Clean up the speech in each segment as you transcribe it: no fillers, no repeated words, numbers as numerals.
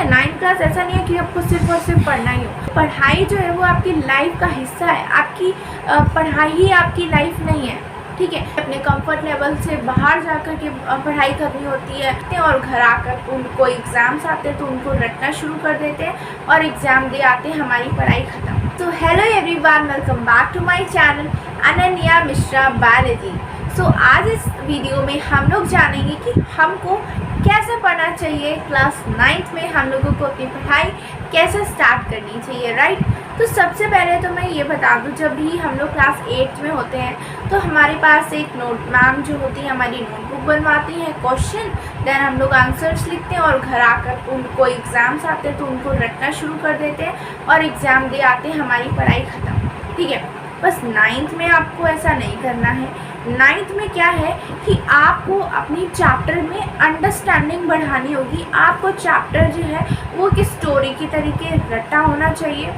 है। 9th class ऐसा नहीं है कि आपको सिर्फ और सिर्फ पढ़ना ही हो। पढ़ाई जो है वो आपकी लाइफ का हिस्सा है। आपकी पढ़ाई ही आपकी लाइफ नहीं है, ठीक है। अपने कंफर्ट लेवल से बाहर जाकर के पढ़ाई करनी होती है और घर आकर उनको एग्ज़ाम्स आते हैं तो उनको रटना शुरू कर देते हैं और एग्ज़ाम दे आते हैं, हमारी पढ़ाई ख़त्म। तो hello everyone, welcome back to my channel Ananya Mishra biology. So आज इस वीडियो में हम लोग जानेंगे कि हमको कैसे पढ़ना चाहिए। क्लास 9th में हम लोगों को अपनी पढ़ाई कैसे स्टार्ट करनी चाहिए, राइट। तो सबसे पहले तो मैं ये बता दूं, जब भी हम लोग क्लास 8 में होते हैं तो हमारे पास एक नोट मैम जो होती है हमारी नोटबुक बनवाती हैं, क्वेश्चन, देन हम लोग आंसर्स लिखते हैं और घर आकर उनको एग्ज़ाम्स आते हैं तो उनको रटना शुरू कर देते हैं और एग्ज़ाम दे आते हैं, हमारी पढ़ाई ख़त्म, ठीक है। बस 9th में आपको ऐसा नहीं करना है। 9th में क्या है कि आपको अपनी चैप्टर में अंडरस्टैंडिंग बढ़ानी होगी। आपको चैप्टर जो है वो एक स्टोरी की तरीके रटा होना चाहिए।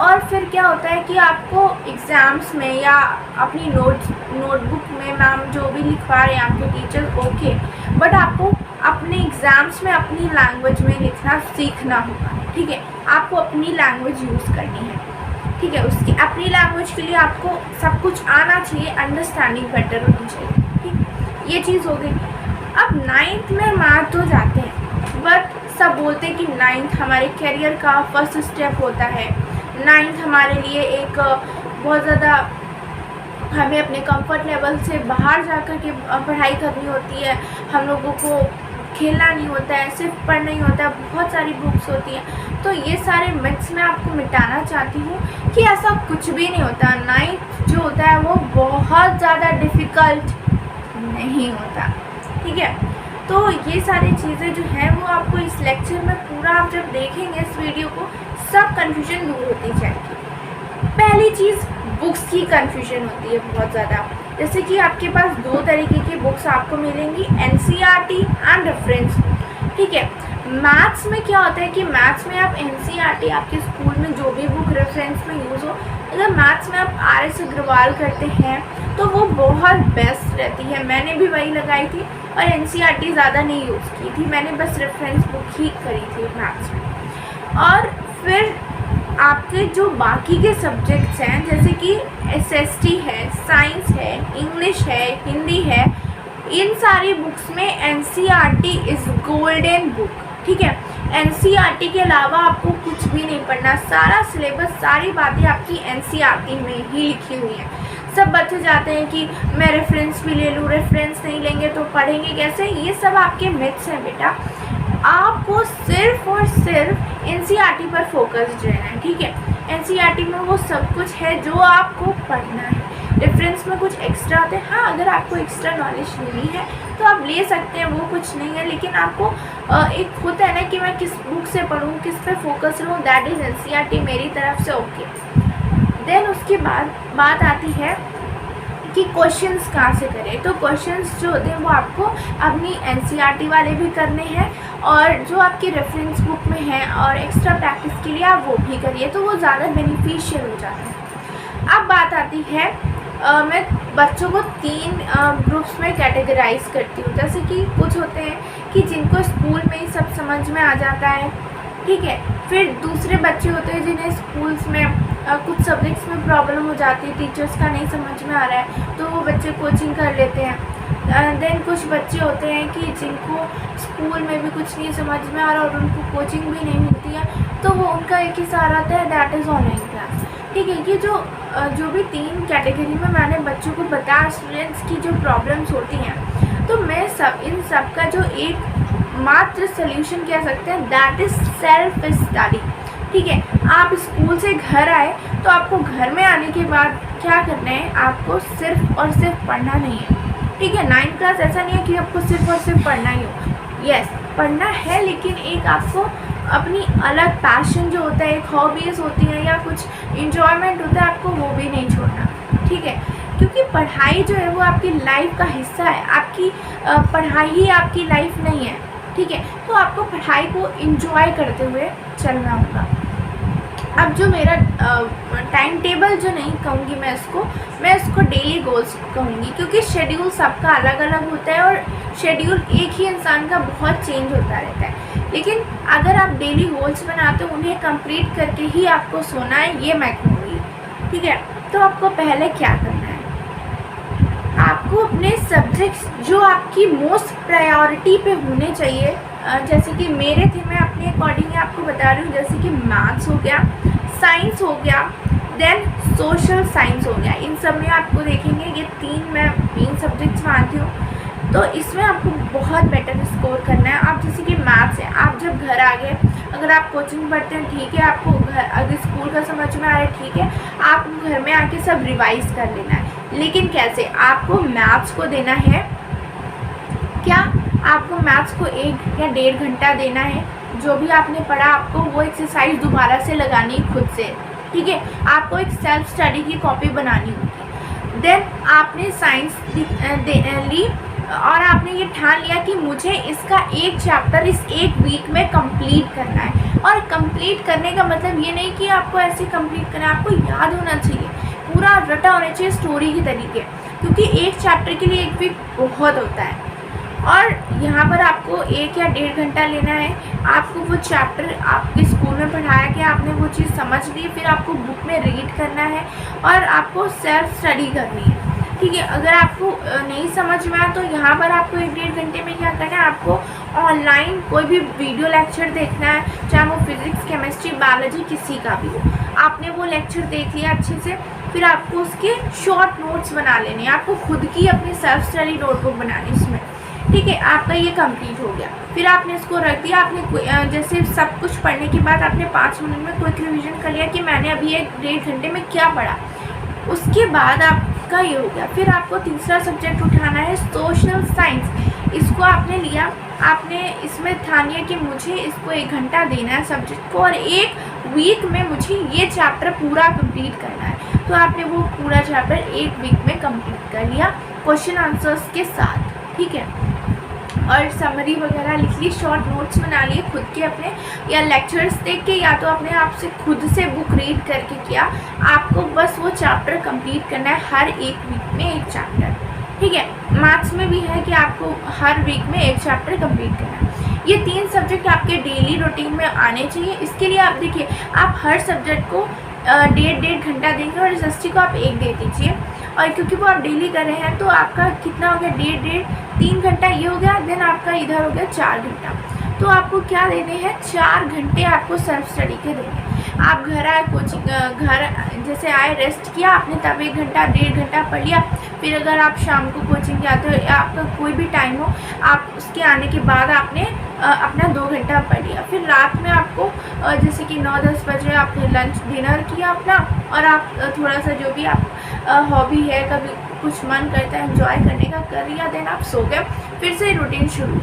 और फिर क्या होता है कि आपको एग्ज़ाम्स में या अपनी नोटबुक में मैम जो भी लिखवा रहे हैं आपके टीचर, ओके, बट आपको अपने एग्ज़ाम्स में अपनी लैंग्वेज में लिखना सीखना होगा, ठीक है। आपको अपनी लैंग्वेज यूज़ करनी है, ठीक है। उसकी अपनी लैंग्वेज के लिए आपको सब कुछ आना चाहिए, अंडरस्टैंडिंग बेटर होनी चाहिए, ठीक। ये चीज़ हो गई। अब 9th में मैथ तो जाते हैं, बट सब बोलते हैं कि 9th हमारे करियर का फर्स्ट स्टेप होता है। 9th हमारे लिए एक बहुत ज़्यादा, हमें अपने कंफर्ट लेवल से बाहर जाकर के पढ़ाई करनी होती है। हम लोगों को खेलना नहीं होता है, सिर्फ पढ़ना ही होता है, बहुत सारी बुक्स होती हैं। तो ये सारे मिथ्स मैं आपको मिटाना चाहती हूँ कि ऐसा कुछ भी नहीं होता। 9th जो होता है वो बहुत ज़्यादा डिफ़िकल्ट नहीं होता, ठीक है। तो ये सारी चीज़ें जो हैं वो आपको इस लेक्चर में पूरा, आप जब देखेंगे इस वीडियो को, सब कन्फ्यूजन दूर होती जाएगी। पहली चीज़, बुक्स की कन्फ्यूजन होती है बहुत ज़्यादा। जैसे कि आपके पास दो तरीके की बुक्स आपको मिलेंगी, NCERT एंड रेफरेंस, ठीक है। मैथ्स में क्या होता है कि मैथ्स में आप NCERT, आपके स्कूल में जो भी बुक रेफरेंस में यूज़ हो, अगर मैथ्स में आप RS अग्रवाल करते हैं तो वो बहुत बेस्ट रहती है। मैंने भी वही लगाई थी और NCERT ज़्यादा नहीं यूज़ की थी, मैंने बस रेफरेंस बुक ही करी थी मैथ्स में। और फिर आपके जो बाकी के सब्जेक्ट्स हैं, जैसे कि SST है, साइंस है, इंग्लिश है, हिंदी है, इन सारी बुक्स में NCERT इज़ गोल्डन बुक, ठीक है। NCERT के अलावा आपको कुछ भी नहीं पढ़ना, सारा सिलेबस, सारी बातें आपकी NCERT में ही लिखी हुई हैं। सब बच्चे जाते हैं कि मैं रेफरेंस भी ले लूँ, रेफरेंस नहीं लेंगे तो पढ़ेंगे कैसे, ये सब आपके मिथ्स हैं बेटा। आपको सिर्फ और सिर्फ NCERT पर फोकस्ड रहना है, ठीक है। NCERT में वो सब कुछ है जो आपको पढ़ना है। रेफरेंस में कुछ एक्स्ट्रा होते हैं, हाँ, अगर आपको एक्स्ट्रा नॉलेज लेनी है तो आप ले सकते हैं, वो कुछ नहीं है। लेकिन आपको एक होता है ना कि मैं किस बुक से पढ़ूँ, किस पे फोकस रहूँ, दैट इज़ NCERT मेरी तरफ से, ओके। देन उसके बाद बात आती है कि क्वेश्चंस कहाँ से करें। तो क्वेश्चंस जो होते हैं वो आपको अपनी NCERT वाले भी करने हैं और जो आपकी रेफरेंस बुक में है, और एक्स्ट्रा प्रैक्टिस के लिए आप वो भी करिए, तो वो ज़्यादा बेनिफिशियल हो जाता है। अब बात आती है, मैं बच्चों को 3 ग्रुप्स में कैटेगराइज करती हूँ। जैसे कि कुछ होते हैं कि जिनको स्कूल में ही सब समझ में आ जाता है, ठीक है। फिर दूसरे बच्चे होते हैं जिन्हें स्कूल्स में कुछ सब्जेक्ट्स में प्रॉब्लम हो जाती है, टीचर्स का नहीं समझ में आ रहा है, तो वो बच्चे कोचिंग कर लेते हैं। देन कुछ बच्चे होते हैं कि जिनको स्कूल में भी कुछ नहीं समझ में आ रहा और उनको कोचिंग भी नहीं मिलती है, तो वो उनका एक ही सहारा आता है, दैट इज़ ऑनलाइन क्लास, ठीक है। ये जो भी 3 कैटेगरी में मैंने बच्चों को बताया स्टूडेंट्स की जो प्रॉब्लम्स होती हैं, तो मैं इन सब का जो एक मात्र सल्यूशन कह सकते हैं, दैट इज़ सेल्फ स्टडी, ठीक है। आप स्कूल से घर आए तो आपको घर में आने के बाद क्या करना है, आपको सिर्फ और सिर्फ पढ़ना नहीं है, ठीक है। 9th क्लास ऐसा नहीं है कि आपको सिर्फ और सिर्फ पढ़ना ही हो, यस पढ़ना है, लेकिन एक आपको अपनी अलग पैशन जो होता है, एक हॉबीज़ होती हैं या कुछ इन्जॉयमेंट होता है, आपको वो भी नहीं छोड़ना, ठीक है। क्योंकि पढ़ाई जो है वो आपकी लाइफ का हिस्सा है, आपकी पढ़ाई ही आपकी लाइफ नहीं है, ठीक है। तो आपको पढ़ाई को एंजॉय करते हुए चलना होगा। अब जो मेरा टाइम टेबल जो नहीं कहूँगी मैं इसको डेली गोल्स कहूँगी, क्योंकि शेड्यूल सबका अलग अलग होता है और शेड्यूल एक ही इंसान का बहुत चेंज होता रहता है। लेकिन अगर आप डेली गोल्स बनाते हो उन्हें कंप्लीट करके ही आपको सोना है, ये मैं कहूँगी। ठीक है, तो आपको पहले क्या करना है, आपको अपने सब्जेक्ट्स जो आपकी मोस्ट प्रायोरिटी पे होने चाहिए, जैसे कि मेरे थे, मैं अपने अकॉर्डिंग आपको बता रही हूँ, जैसे कि मैथ्स हो गया, साइंस हो गया, देन सोशल साइंस हो गया। इन सब में आपको देखेंगे ये 3 मैं मेन सब्जेक्ट्स मानती हूँ। तो इसमें आपको बहुत बेटर स्कोर करना है। आप जैसे कि मैथ्स है, आप जब घर आ गए, अगर आप कोचिंग पढ़ते हैं ठीक है, आपको घर अगर स्कूल का समझ में आ रहा है ठीक है, आपको घर में आके सब रिवाइज कर लेना है। लेकिन कैसे, आपको मैथ्स को देना है क्या, आपको मैथ्स को 1 या 1.5 घंटा देना है। जो भी आपने पढ़ा आपको वो एक्सरसाइज दोबारा से लगानी खुद से। ठीक है, आपको एक सेल्फ स्टडी की कॉपी बनानी होगी। देन आपने साइंस ली और आपने ये ठान लिया कि मुझे इसका एक चैप्टर इस 1 वीक में कंप्लीट करना है। और कंप्लीट करने का मतलब ये नहीं कि आपको ऐसे कंप्लीट करना है, आपको याद होना चाहिए, पूरा रटा होना चाहिए स्टोरी के तरीके, क्योंकि एक चैप्टर के लिए 1 वीक बहुत होता है। और यहाँ पर आपको 1 या 1.5 घंटा लेना है। आपको वो चैप्टर आपके स्कूल में पढ़ाया गया, आपने वो चीज़ समझ ली, फिर आपको बुक में रीड करना है और आपको सेल्फ स्टडी करनी है। ठीक है, अगर आपको नहीं समझ में आया तो यहाँ पर आपको 1-1.5 घंटे में क्या करना है, आपको ऑनलाइन कोई भी वीडियो लेक्चर देखना है, चाहे वो फिजिक्स, केमिस्ट्री, बायोलॉजी किसी का भी हो। आपने वो लेक्चर देख लिया अच्छे से, फिर आपको उसके शॉर्ट नोट्स बना लेने हैं, आपको खुद की अपनी सेल्फ स्टडी नोटबुक बनानी इसमें। ठीक है, आपका ये कंप्लीट हो गया। फिर आपने इसको रख दिया, आपने जैसे सब कुछ पढ़ने के बाद आपने 5 मिनट में क्विक रिवीजन कर लिया कि मैंने अभी 1-1.5 घंटे में क्या पढ़ा। उसके बाद आपका ये हो गया। फिर आपको तीसरा सब्जेक्ट उठाना है सोशल साइंस। इसको आपने लिया, आपने इसमें ठान लिया कि मुझे इसको 1 घंटा देना है सब्जेक्ट को और 1 वीक में मुझे ये चैप्टर पूरा कंप्लीट करना है। तो आपने वो पूरा चैप्टर 1 वीक में कंप्लीट कर लिया क्वेश्चन आंसर्स के साथ। ठीक है, और समरी वगैरह लिख ली, शॉर्ट नोट्स बना लिए खुद के अपने, या लेक्चर्स देख के, या तो अपने आप से खुद से बुक रीड करके किया। आपको बस वो चैप्टर कंप्लीट करना है हर 1 वीक में 1 चैप्टर। ठीक है, मैथ्स में भी है कि आपको हर वीक में 1 चैप्टर कंप्लीट करना है। ये 3 सब्जेक्ट आपके डेली रूटीन में आने चाहिए। इसके लिए आप देखिए, आप हर सब्जेक्ट को 1.5 घंटा देंगे और एसएसटी को आप 1 दे दीजिए। और क्योंकि वो आप डेली कर रहे हैं तो आपका कितना हो गया, 3 घंटा ये हो गया, देन आपका इधर हो गया 4 घंटा। तो आपको क्या देने हैं, 4 घंटे आपको सेल्फ स्टडी के देने। आप घर आए, कोचिंग घर जैसे आए, रेस्ट किया आपने, तब 1 घंटा 1.5 घंटा पढ़ लिया। फिर अगर आप शाम को कोचिंग जाते हो या आपका कोई भी टाइम हो, आप उसके आने के बाद आपने अपना 2 घंटा पढ़ लिया। फिर रात में आपको जैसे कि 9-10 बजे आपने लंच डिनर किया अपना, और आप थोड़ा सा जो भी आप हॉबी है, कभी कुछ मन करता है एंजॉय करने का कर लिया, देन आप सो गए। फिर से रूटीन शुरू।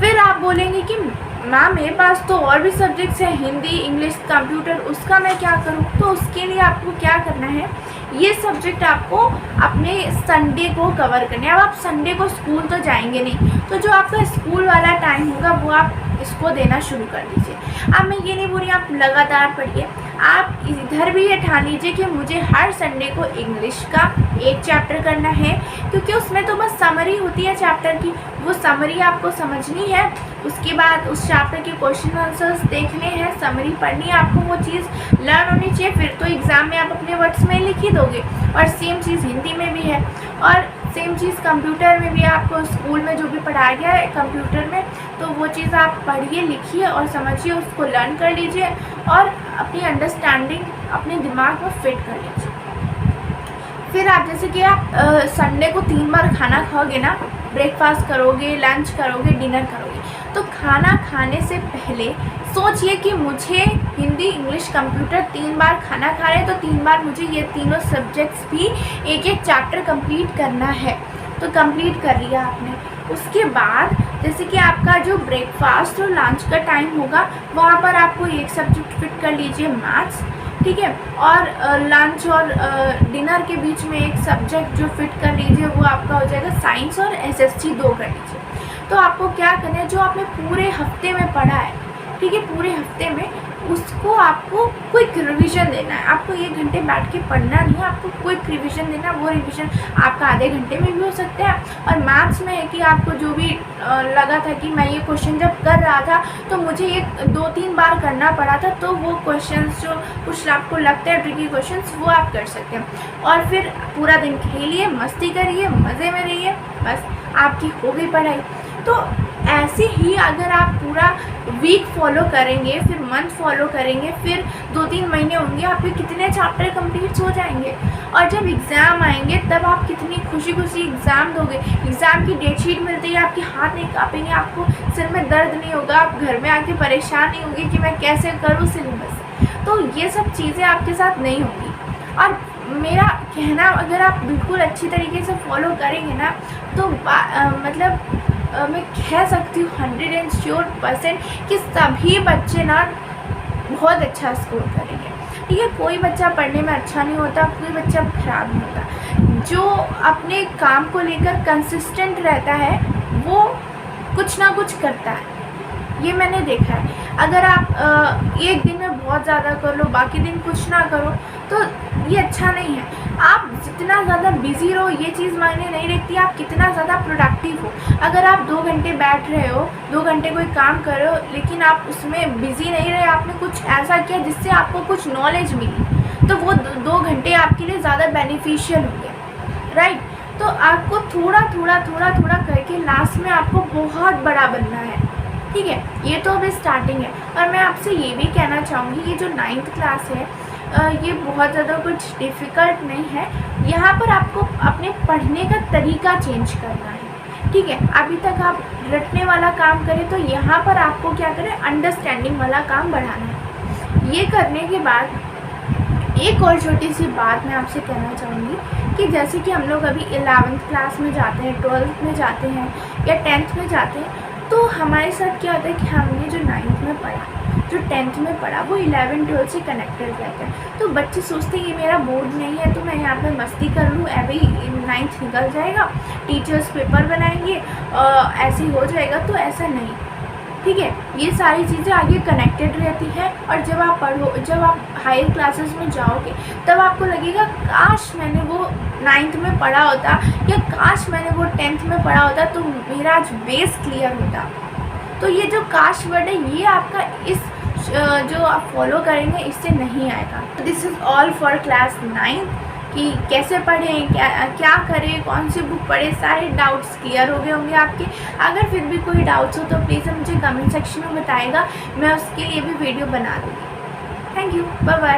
फिर आप बोलेंगे कि मैम मेरे पास तो और भी सब्जेक्ट्स हैं, हिंदी, इंग्लिश, कंप्यूटर, उसका मैं क्या करूँ। तो उसके लिए आपको क्या करना है, ये सब्जेक्ट आपको अपने संडे को कवर करने हैं। अब आप संडे को स्कूल तो जाएंगे नहीं, तो जो आपका स्कूल वाला टाइम होगा वो आप इसको देना शुरू कर दीजिए। अब मैं ये नहीं बोल रही आप लगातार पढ़िए, आप इधर भी ये ठान लीजिए कि मुझे हर संडे को इंग्लिश का 1 चैप्टर करना है, क्योंकि उसमें तो बस समरी होती है चैप्टर की, वो समरी आपको समझनी है। उसके बाद उस चैप्टर के क्वेश्चन आंसर्स देखने हैं, समरी पढ़नी है, आपको वो चीज़ लर्न होनी चाहिए। फिर तो एग्ज़ाम में आप अपने वर्ड्स में लिख ही दोगे। और सेम चीज़ हिंदी में भी है, और सेम चीज़ कंप्यूटर में भी आपको स्कूल में जो भी पढ़ाया गया है कंप्यूटर में, तो वो चीज़ आप पढ़िए, लिखिए और समझिए, उसको लर्न कर लीजिए और अपनी अंडरस्टैंडिंग अपने दिमाग में फिट कर लीजिए। फिर आप जैसे कि आप संडे को 3 बार खाना खाओगे ना, ब्रेकफास्ट करोगे, लंच करोगे, डिनर करोगे, तो खाना खाने से पहले सोचिए कि मुझे हिंदी, इंग्लिश, कंप्यूटर 3 बार खाना खा रहे हैं, तो 3 बार मुझे ये तीनों सब्जेक्ट्स भी 1-1 चैप्टर कंप्लीट करना है। तो कंप्लीट कर लिया आपने। उसके बाद जैसे कि आपका जो ब्रेकफास्ट और लंच का टाइम होगा, वहाँ पर आपको 1 सब्जेक्ट फिट कर लीजिए, मैथ्स। ठीक है, और लंच और डिनर के बीच में 1 सब्जेक्ट जो फिट कर लीजिए, वो आपका हो जाएगा साइंस, और एसएसटी 2 कर लीजिए। तो आपको क्या करना है, जो आपने पूरे हफ्ते में पढ़ा है, ठीक है, पूरे हफ्ते में उसको आपको क्विक रिवीजन देना है। आपको 1 घंटे बैठ के पढ़ना नहीं है, आपको क्विक रिवीजन देना है। वो रिवीजन आपका आधे घंटे में भी हो सकता है। और मैथ्स में है कि आपको जो भी लगा था कि मैं ये क्वेश्चन जब कर रहा था तो मुझे ये 2-3 बार करना पड़ा था, तो वो क्वेश्चंस जो कुछ आपको लगता है ट्रिकी क्वेश्चंस, वो आप कर सकते हैं। और फिर पूरा दिन खेलिए, मस्ती करिए, मज़े में रहिए, बस आपकी हो गई पढ़ाई। तो ऐसे ही अगर आप पूरा वीक फॉलो करेंगे, फिर मंथ फॉलो करेंगे, फिर 2-3 महीने होंगे, आपके कितने चैप्टर कंप्लीट हो जाएंगे। और जब एग्ज़ाम आएंगे तब आप कितनी खुशी खुशी एग्ज़ाम दोगे। एग्ज़ाम की डेट शीट मिलती है, आपके हाथ नहीं काँपेंगे, आपको सिर में दर्द नहीं होगा, आप घर में आके परेशान नहीं होंगे कि मैं कैसे करूँ सिलेबस। तो ये सब चीज़ें आपके साथ नहीं होंगी। और मेरा कहना, अगर आप बिल्कुल अच्छी तरीके से फॉलो करेंगे ना, तो मैं कह सकती हूँ 100% कि सभी बच्चे ना बहुत अच्छा स्कोर करेंगे। ठीक है, कोई बच्चा पढ़ने में अच्छा नहीं होता, कोई बच्चा खराब नहीं होता। जो अपने काम को लेकर कंसिस्टेंट रहता है वो कुछ ना कुछ करता है, ये मैंने देखा है। अगर आप एक दिन में बहुत ज़्यादा कर लो, बाकी दिन कुछ ना करो, तो ये अच्छा नहीं है। आप जितना ज़्यादा बिज़ी रहो ये चीज़ मायने नहीं रखती, आप कितना ज़्यादा प्रोडक्टिव हो। अगर आप 2 घंटे बैठ रहे हो, 2 घंटे कोई काम कर रहे हो, लेकिन आप उसमें बिज़ी नहीं रहे, आपने कुछ ऐसा किया जिससे आपको कुछ नॉलेज मिली, तो वो 2 घंटे आपके लिए ज़्यादा बेनिफिशियल होंगे, राइट। तो आपको थोड़ा थोड़ा करके लास्ट में आपको बहुत बड़ा बनना है। ठीक है, ये तो अभी स्टार्टिंग है। और मैं आपसे ये भी कहना चाहूँगी, ये जो 9th क्लास है, ये बहुत ज़्यादा कुछ डिफ़िकल्ट नहीं है। यहाँ पर आपको अपने पढ़ने का तरीका चेंज करना है। ठीक है, अभी तक आप रटने वाला काम करें, तो यहाँ पर आपको क्या करें, अंडरस्टैंडिंग वाला काम बढ़ाना है। ये करने के बाद एक और छोटी सी बात मैं आपसे कहना चाहूँगी कि जैसे कि हम लोग अभी 11th क्लास में जाते हैं, 12th में जाते हैं या 10th में जाते हैं, तो हमारे साथ क्या होता है कि हमने जो 9th में पढ़ा, जो 10th में पढ़ा, वो 11-12 से कनेक्टेड रहता है। तो बच्चे सोचते हैं ये मेरा बोर्ड नहीं है, तो मैं यहाँ पे मस्ती कर लूँ, अभी 9th निकल जाएगा, टीचर्स पेपर बनाएंगे, ऐसे ही हो जाएगा। तो ऐसा नहीं, ठीक है, ये सारी चीज़ें आगे कनेक्टेड रहती हैं। और जब आप हायर क्लासेस में जाओगे, तब आपको लगेगा काश मैंने वो 9th में पढ़ा होता, या काश मैंने वो 10th में पढ़ा होता, तो मेरा आज बेस क्लियर होता। तो ये जो काश वर्ड है, ये आपका इस जो आप फॉलो करेंगे इससे नहीं आएगा। This is all for class 9th कि कैसे पढ़ें, क्या करें, कौन सी बुक पढ़ें, सारे डाउट्स क्लियर हो गए होंगे आपके। अगर फिर भी कोई डाउट्स हो तो प्लीज़ मुझे कमेंट सेक्शन में बताएगा, मैं उसके लिए भी वीडियो बना दूँगी। Thank you, bye bye.